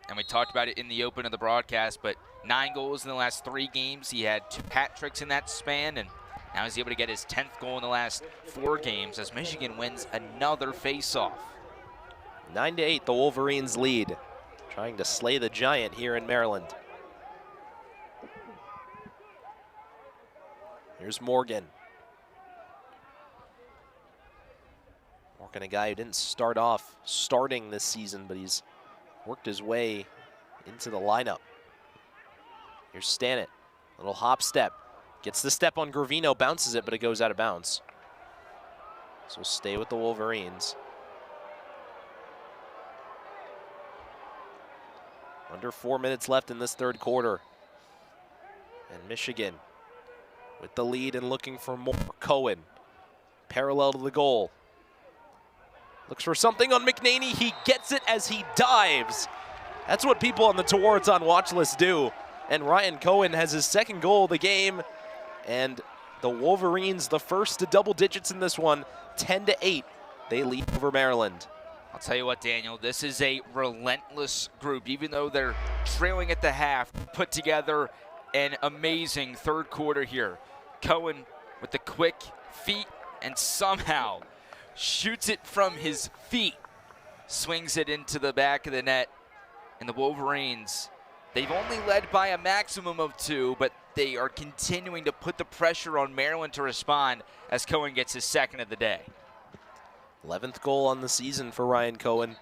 And we talked about it in the open of the broadcast, but 9 goals in the last 3 games. He had 2 hat tricks in that span, and now he's able to get his 10th goal in the last 4 games as Michigan wins another face-off. 9-8, the Wolverines lead, trying to slay the giant here in Maryland. Here's Morgan. Morgan, a guy who didn't start off starting this season, but he's worked his way into the lineup. Here's Stanit, little hop step. Gets the step on Gravino, bounces it, but it goes out of bounds. So we'll stay with the Wolverines. Under 4 minutes left in this third quarter. And Michigan with the lead and looking for more. Cohen, parallel to the goal. Looks for something on McNaney. He gets it as he dives. That's what people on the Tewaaraton watch list do. And Ryan Cohen has his 2nd goal of the game. And the Wolverines, the first to double digits in this one, 10-8. They lead over Maryland. I'll tell you what, Daniel, this is a relentless group. Even though they're trailing at the half, put together an amazing third quarter here. Cohen with the quick feet and somehow shoots it from his feet swings it into the back of the net. And the Wolverines, they've only led by a maximum of 2, but they are continuing to put the pressure on Maryland to respond as Cohen gets his second of the day. 11th goal on the season for Ryan Cohen.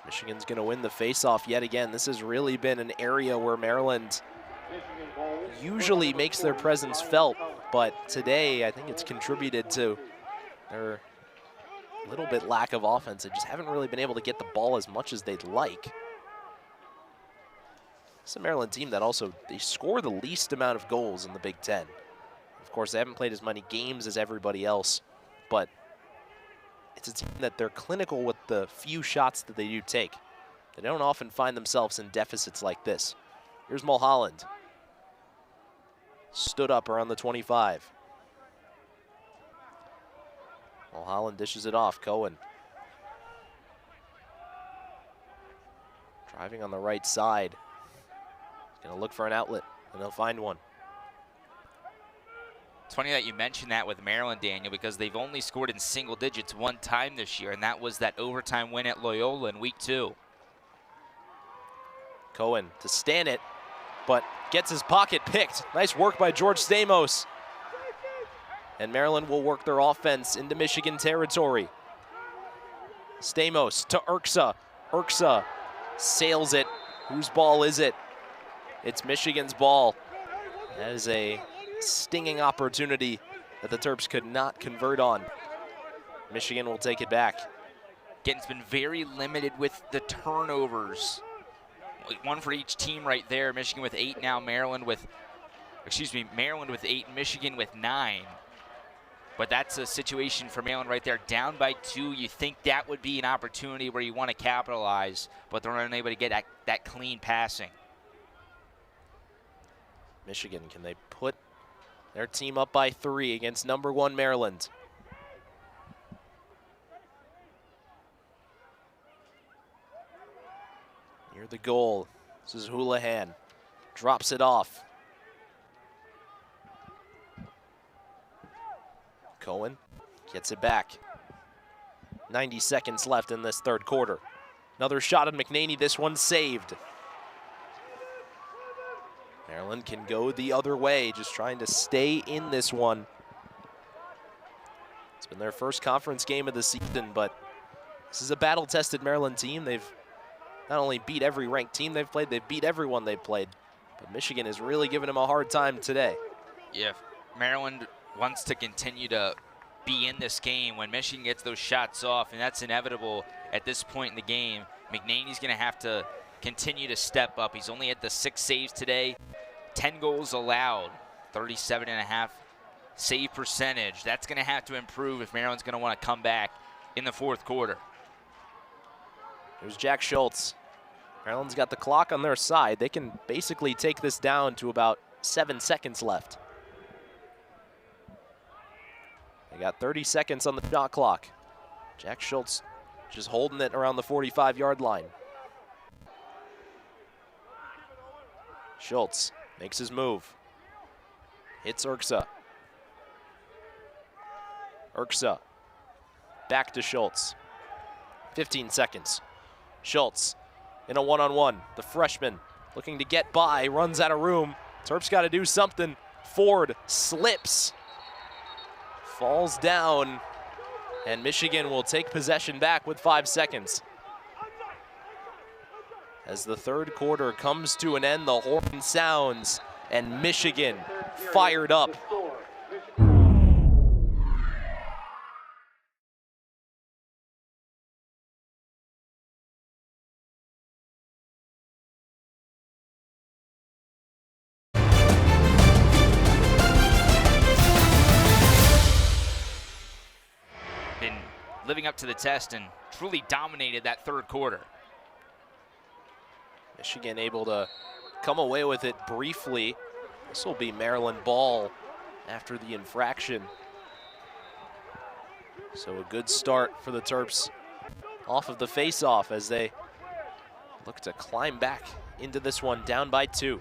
Michigan's going to win the faceoff yet again. This has really been an area where Maryland usually makes their presence felt, but today I think it's contributed to their little bit lack of offense. They just haven't really been able to get the ball as much as they'd like. It's a Maryland team that also, they score the least amount of goals in the Big Ten. Of course, they haven't played as many games as everybody else, but it's a team that they're clinical with the few shots that they do take. They don't often find themselves in deficits like this. Here's Mulholland. Stood up around the 25. Mulholland dishes it off. Cohen. Driving on the right side. He's going to look for an outlet, and he'll find one. It's funny that you mentioned that with Maryland, Daniel, because they've only scored in single digits one time this year, and that was that overtime win at Loyola in week 2. Cohen to stand it, but gets his pocket picked. Nice work by George Stamos. And Maryland will work their offense into Michigan territory. Stamos to Urksa. Urksa sails it. Whose ball is it? It's Michigan's ball. That is a stinging opportunity that the Terps could not convert on. Michigan will take it back. Again, it's been very limited with the turnovers. One for each team right there. Michigan with 8 now, Maryland with 8, Michigan with 9. But that's a situation for Maryland right there, down by 2. You think that would be an opportunity where you want to capitalize, but they're unable to get that clean passing. Michigan, can they put their team up by 3 against number 1 Maryland? Near the goal, this is Houlihan. Drops it off. Cohen gets it back. 90 seconds left in this third quarter. Another shot at McNaney, this one saved. Maryland can go the other way, just trying to stay in this one. It's been their first conference game of the season, but this is a battle-tested Maryland team. They've not only beat every ranked team they've played, they've beat everyone they've played. But Michigan is really giving them a hard time today. Yeah, Maryland wants to continue to be in this game when Michigan gets those shots off, and that's inevitable at this point in the game. McNaney's going to have to continue to step up. He's only had the 6 saves today, 10 goals allowed, 37.5 save percentage. That's going to have to improve if Maryland's going to want to come back in the fourth quarter. Here's Jack Schultz. Maryland's got the clock on their side. They can basically take this down to about 7 seconds left. They got 30 seconds on the shot clock. Jack Schultz just holding it around the 45-yard line. Schultz makes his move. Hits Urksa. Urksa back to Schultz. 15 seconds. Schultz in a one-on-one. The freshman looking to get by, runs out of room. Terps got to do something. Ford slips. Falls down, and Michigan will take possession back with 5 seconds. As the third quarter comes to an end, the horn sounds, and Michigan fired up. Living up to the test and truly dominated that third quarter. Michigan able to come away with it briefly. This will be Maryland ball after the infraction. So a good start for the Terps off of the face-off as they look to climb back into this one down by 2.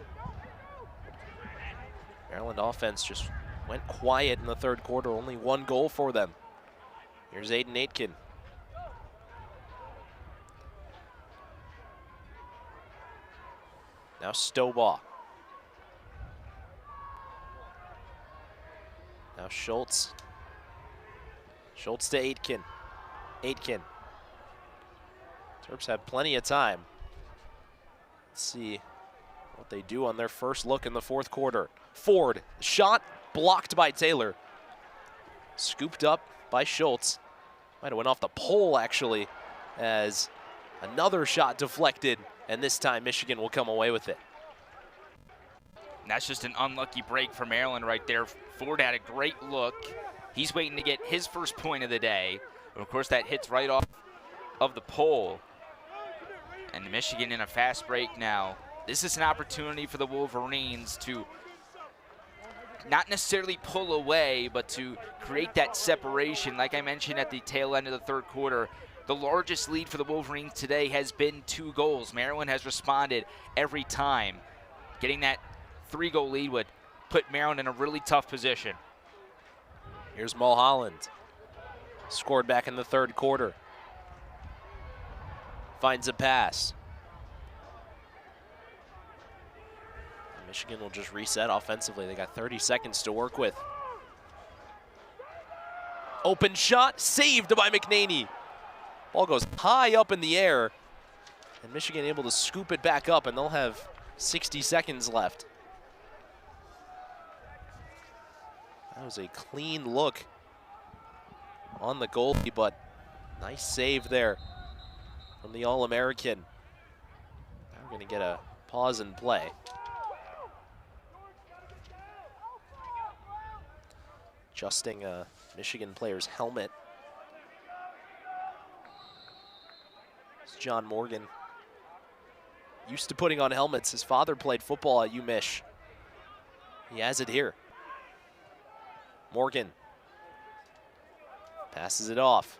Maryland offense just went quiet in the third quarter, only 1 goal for them. Here's Aiden Aitken. Now Stobaugh. Now Schultz. Schultz to Aitken. Aitken. Terps have plenty of time. Let's see what they do on their first look in the fourth quarter. Ford, shot blocked by Taylor. Scooped up by Schultz. Might have went off the pole, actually, as another shot deflected, and this time Michigan will come away with it. And that's just an unlucky break for Maryland right there. Ford had a great look. He's waiting to get his first point of the day. But of course, that hits right off of the pole. And Michigan in a fast break now. This is an opportunity for the Wolverines to not necessarily pull away, but to create that separation. Like I mentioned at the tail end of the third quarter, the largest lead for the Wolverines today has been 2 goals. Maryland has responded every time. Getting that 3-goal lead would put Maryland in a really tough position. Here's Mulholland. Scored back in the third quarter. Finds a pass. Michigan will just reset offensively. They got 30 seconds to work with. Open shot, saved by McNaney. Ball goes high up in the air, and Michigan able to scoop it back up, and they'll have 60 seconds left. That was a clean look on the goalie, but nice save there from the All-American. Now we're going to get a pause and play. Adjusting a Michigan player's helmet. It's John Morgan. Used to putting on helmets. His father played football at UMich. He has it here. Morgan passes it off.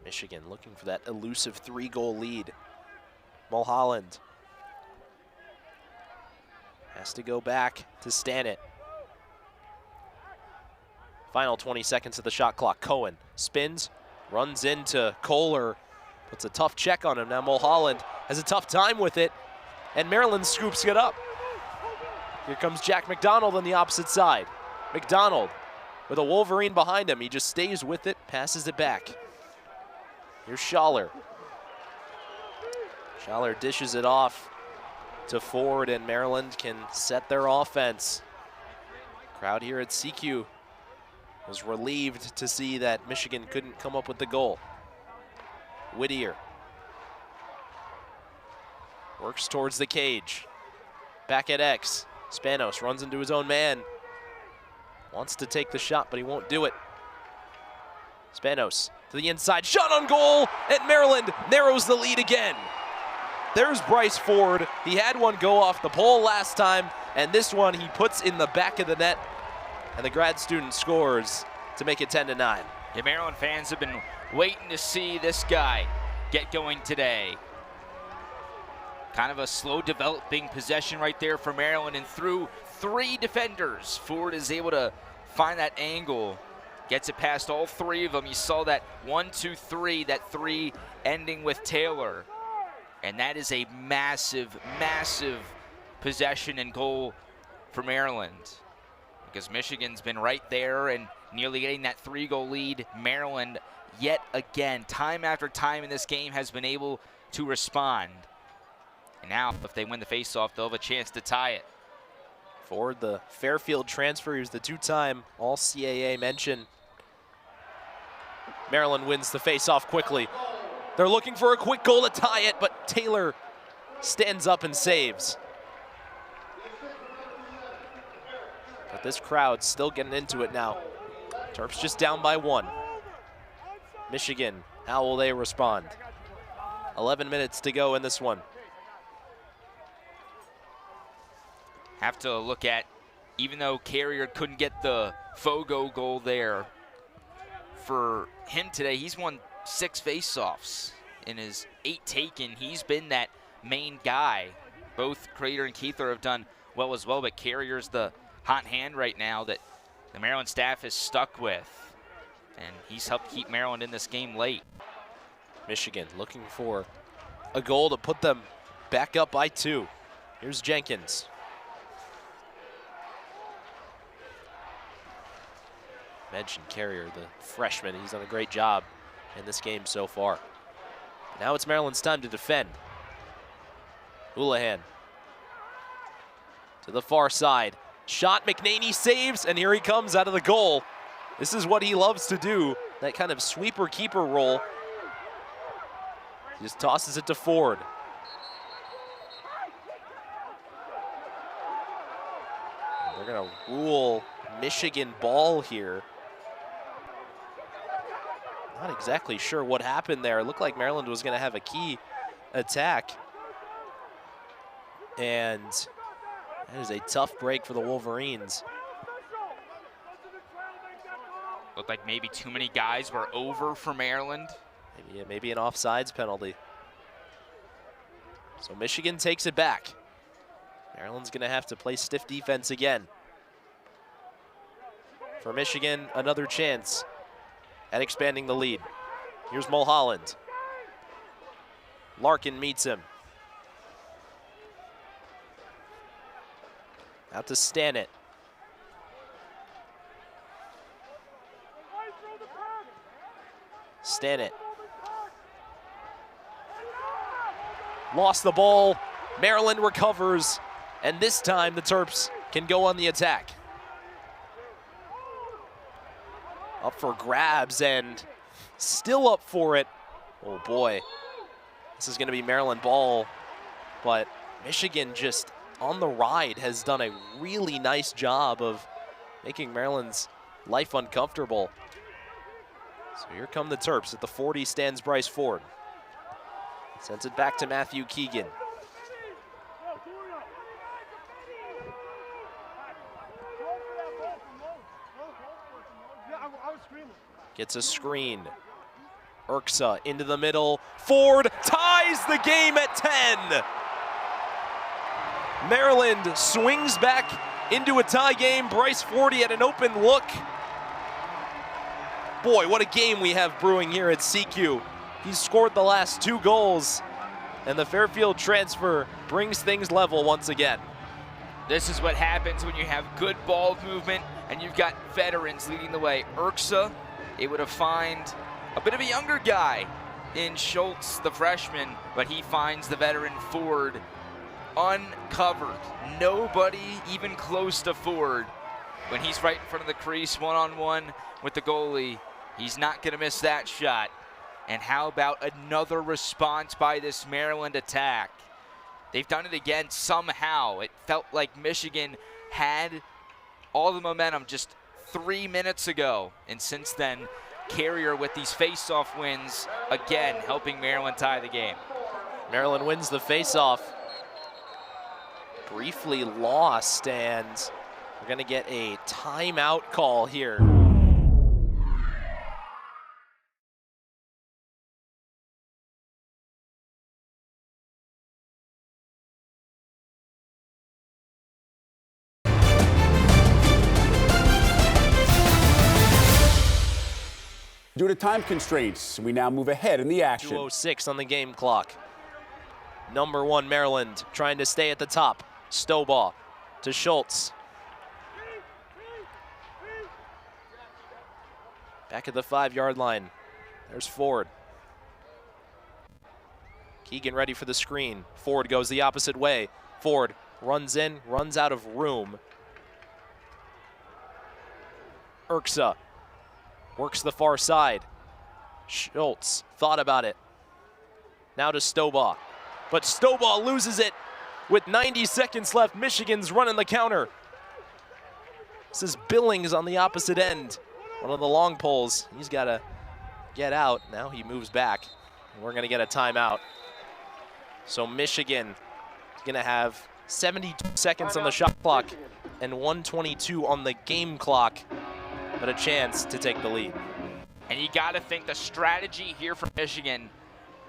Michigan looking for that elusive 3-goal lead. Mulholland has to go back to Stannett. Final 20 seconds of the shot clock. Cohen spins, runs into Kohler, puts a tough check on him. Now Mulholland has a tough time with it, and Maryland scoops it up. Here comes Jack McDonald on the opposite side. McDonald with a Wolverine behind him. He just stays with it, passes it back. Here's Schaller. Schaller dishes it off to Ford, and Maryland can set their offense. Crowd here at CQ was relieved to see that Michigan couldn't come up with the goal. Whittier works towards the cage. Back at X. Spanos runs into his own man. Wants to take the shot, but he won't do it. Spanos to the inside, shot on goal, and Maryland narrows the lead again. There's Bryce Ford. He had one go off the pole last time, and this one he puts in the back of the net, and the grad student scores to make it 10-9. Yeah, Maryland fans have been waiting to see this guy get going today. Kind of a slow developing possession right there for Maryland, and through 3 defenders, Ford is able to find that angle, gets it past all 3 of them. You saw that 1, 2, 3, that 3 ending with Taylor. And that is a massive, massive possession and goal for Maryland, because Michigan's been right there and nearly getting that 3-goal lead. Maryland, yet again, time after time in this game, has been able to respond. And now, if they win the faceoff, they'll have a chance to tie it. Ford, the Fairfield transfer, who's the 2-time All-CAA mention. Maryland wins the faceoff quickly. They're looking for a quick goal to tie it, but Taylor stands up and saves. But this crowd's still getting into it now. Terps just down by 1. Michigan, how will they respond? 11 minutes to go in this one. Have to look at, even though Carrier couldn't get the Fogo goal there, for him today, he's won 6 faceoffs in his 8 taken. He's been that main guy. Both Crater and Keithler have done well as well, but Carrier's the hot hand right now that the Maryland staff is stuck with, and he's helped keep Maryland in this game late. Michigan looking for a goal to put them back up by 2. Here's Jenkins. Mentioned Carrier, the freshman. He's done a great job in this game so far. Now it's Maryland's time to defend. Houlihan to the far side. Shot, McNaney saves, and here he comes out of the goal. This is what he loves to do, that kind of sweeper-keeper role. He just tosses it to Ford. And they're gonna rule Michigan ball here. Not exactly sure what happened there. It looked like Maryland was gonna have a key attack. And that is a tough break for the Wolverines. Looked like maybe too many guys were over for Maryland. Maybe an offsides penalty. So Michigan takes it back. Maryland's gonna have to play stiff defense again. For Michigan, another chance at expanding the lead. Here's Mulholland. Larkin meets him. Out to Stannett. Stannett. Lost the ball. Maryland recovers. And this time the Terps can go on the attack. Up for grabs and still up for it. Oh boy. This is going to be Maryland ball. But Michigan just on the ride has done a really nice job of making Maryland's life uncomfortable. So here come the Terps. At the 40 stands Bryce Ford. Sends it back to Matthew Keegan. Gets a screen. Urksa into the middle. Ford ties the game at 10. Maryland swings back into a tie game. Bryce Ford had an open look. Boy, what a game we have brewing here at CQ. He's scored the last 2 goals, and the Fairfield transfer brings things level once again. This is what happens when you have good ball movement and you've got veterans leading the way. Urksa able to find a bit of a younger guy in Schultz, the freshman, but he finds the veteran Ford uncovered. Nobody even close to Ford. When he's right in front of the crease, one-on-one with the goalie, he's not gonna miss that shot. And how about another response by this Maryland attack? They've done it again somehow. It felt like Michigan had all the momentum just 3 minutes ago. And since then, Carrier with these face-off wins, again, helping Maryland tie the game. Maryland wins the face-off. Briefly lost, and we're gonna get a timeout call here. Due to time constraints, we now move ahead in the action. 2:06 on the game clock. Number 1, Maryland trying to stay at the top. Stobaugh to Schultz. Back at the 5-yard line. There's Ford. Keegan ready for the screen. Ford goes the opposite way. Ford runs in, runs out of room. Urksa works the far side. Schultz thought about it. Now to Stobaugh. But Stobaugh loses it with 90 seconds left. Michigan's running the counter. This is Billings on the opposite end. One of the long poles. He's got to get out. Now he moves back. And we're going to get a timeout. So Michigan is going to have 72 seconds on the shot clock and 1:22 on the game clock, but a chance to take the lead. And you got to think the strategy here for Michigan,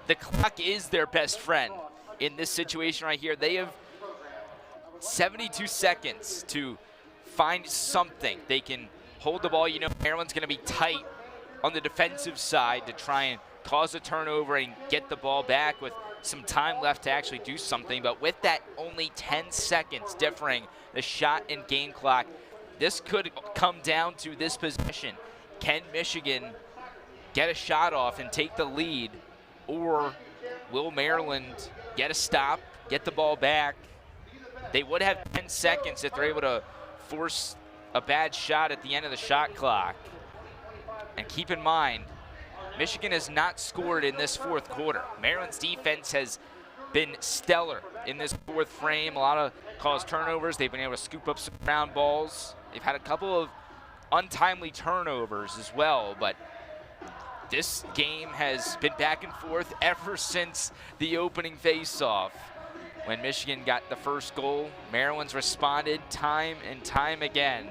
the clock is their best friend in this situation right here. They have 72 seconds to find something. They can hold the ball. You know, Maryland's going to be tight on the defensive side to try and cause a turnover and get the ball back with some time left to actually do something. But with that only 10 seconds differing the shot and game clock, this could come down to this possession. Can Michigan get a shot off and take the lead, or will Maryland get a stop, get the ball back? They would have 10 seconds if they're able to force a bad shot at the end of the shot clock. And keep in mind, Michigan has not scored in this fourth quarter. Maryland's defense has been stellar in this fourth frame. A lot of caused turnovers. They've been able to scoop up some ground balls. They've had a couple of untimely turnovers as well, but this game has been back and forth ever since the opening face-off. When Michigan got the first goal, Maryland's responded time and time again.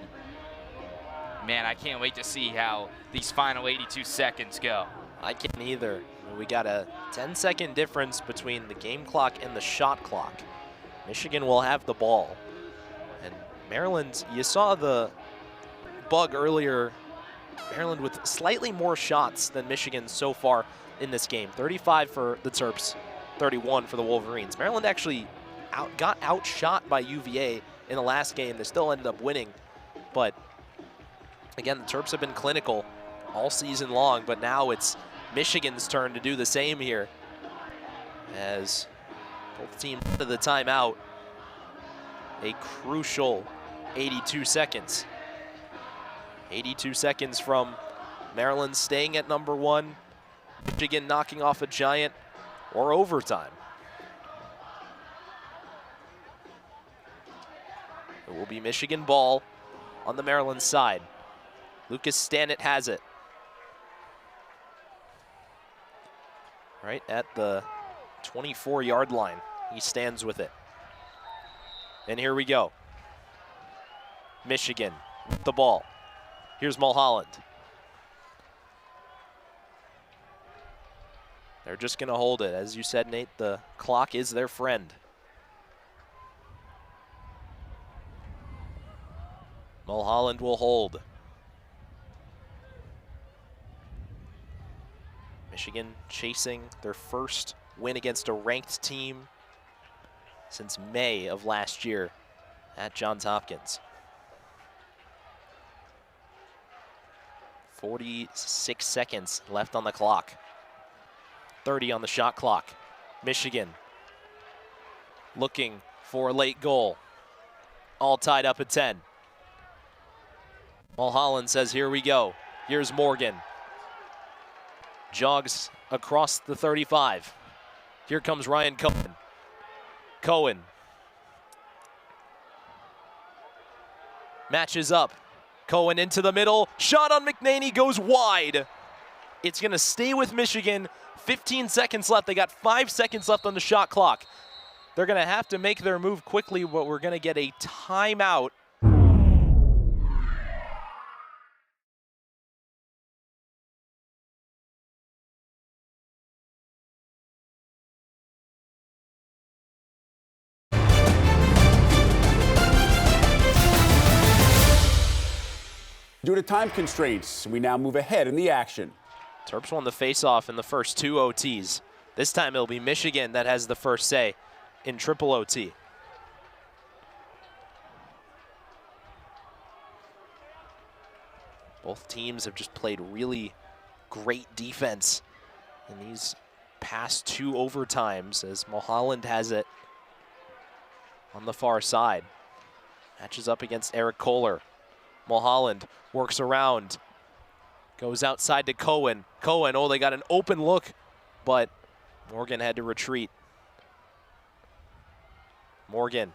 Man, I can't wait to see how these final 82 seconds go. I can't either. We got a 10-second difference between the game clock and the shot clock. Michigan will have the ball. And Maryland, you saw the bug earlier. Maryland with slightly more shots than Michigan so far in this game. 35 for the Terps, 31 for the Wolverines. Maryland actually got outshot by UVA in the last game. They still ended up winning. But again, the Terps have been clinical all season long, but now it's Michigan's turn to do the same here as both teams to the timeout. A crucial 82 seconds. 82 seconds from Maryland staying at number one, Michigan knocking off a giant, or overtime. It will be Michigan ball on the Maryland side. Lucas Stannett has it. Right at the 24-yard line. He stands with it. And here we go. Michigan with the ball. Here's Mulholland. They're just going to hold it. As you said, Nate, the clock is their friend. Mulholland will hold. Michigan chasing their first win against a ranked team since May of last year at Johns Hopkins. 46 seconds left on the clock. 30 on the shot clock. Michigan looking for a late goal. All tied up at 10. Mulholland says, here we go. Here's Morgan. Jogs across the 35. Here comes Ryan Cohen. Cohen matches up. Cohen into the middle. Shot on McNaney goes wide. It's going to stay with Michigan. 15 seconds left. They got 5 seconds left on the shot clock. They're going to have to make their move quickly, but we're going to get a timeout. Due to time constraints, we now move ahead in the action. Terps won the face-off in the first 2 OTs. This time it'll be Michigan that has the first say in triple OT. Both teams have just played really great defense in these past 2 overtimes as Mulholland has it on the far side. Matches up against Eric Kohler. Mulholland works around, goes outside to Cohen. Cohen, oh, they got an open look, but Morgan had to retreat. Morgan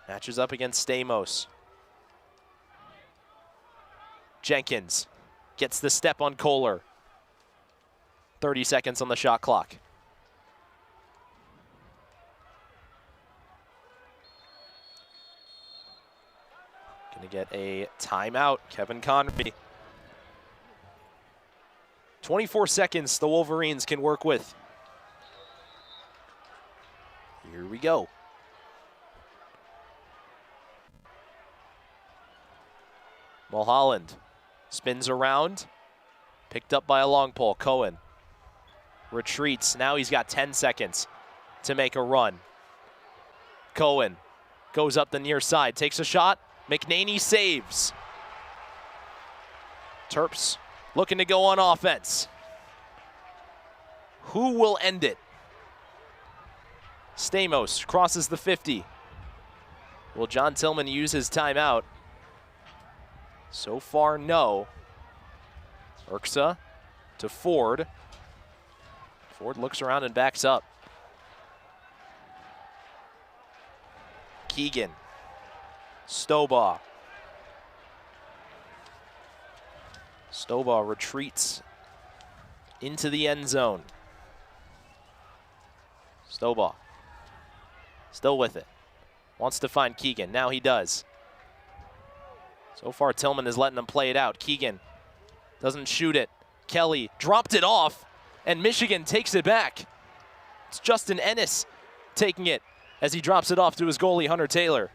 matches up against Stamos. Jenkins gets the step on Kohler. 30 seconds on the shot clock. Gonna get a timeout, Kevin Conry. 24 seconds the Wolverines can work with. Here we go. Mulholland spins around, picked up by a long pole. Cohen retreats. Now he's got 10 seconds to make a run. Cohen goes up the near side, takes a shot. McNaney saves. Terps looking to go on offense. Who will end it? Stamos crosses the 50. Will John Tillman use his timeout? So far, no. Urksa to Ford. Ford looks around and backs up. Keegan. Stobaugh. Stobaugh retreats into the end zone. Stobaugh still with it. Wants to find Keegan. Now he does. So far, Tillman is letting him play it out. Keegan doesn't shoot it. Kelly dropped it off, and Michigan takes it back. It's Justin Ennis taking it as he drops it off to his goalie, Hunter Taylor.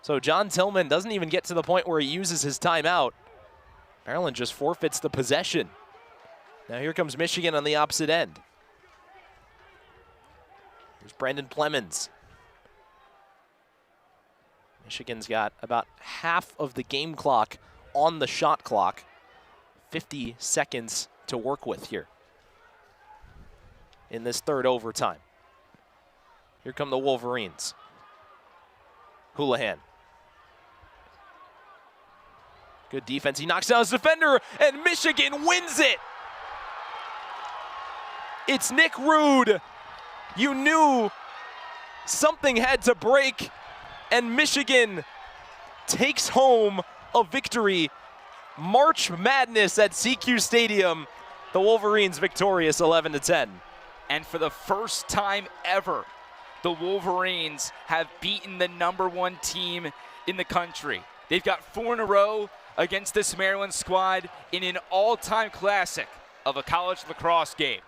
So John Tillman doesn't even get to the point where he uses his timeout. Maryland just forfeits the possession. Now here comes Michigan on the opposite end. Here's Brandon Plemons. Michigan's got about half of the game clock on the shot clock. 50 seconds to work with here in this third overtime. Here come the Wolverines. Houlihan. Good defense. He knocks down his defender, and Michigan wins it. It's Nick Roode. You knew something had to break, and Michigan takes home a victory. March Madness at CQ Stadium. The Wolverines victorious 11-10. And for the first time ever, the Wolverines have beaten the #1 team in the country. They've got 4 in a row against this Maryland squad in an all-time classic of a college lacrosse game.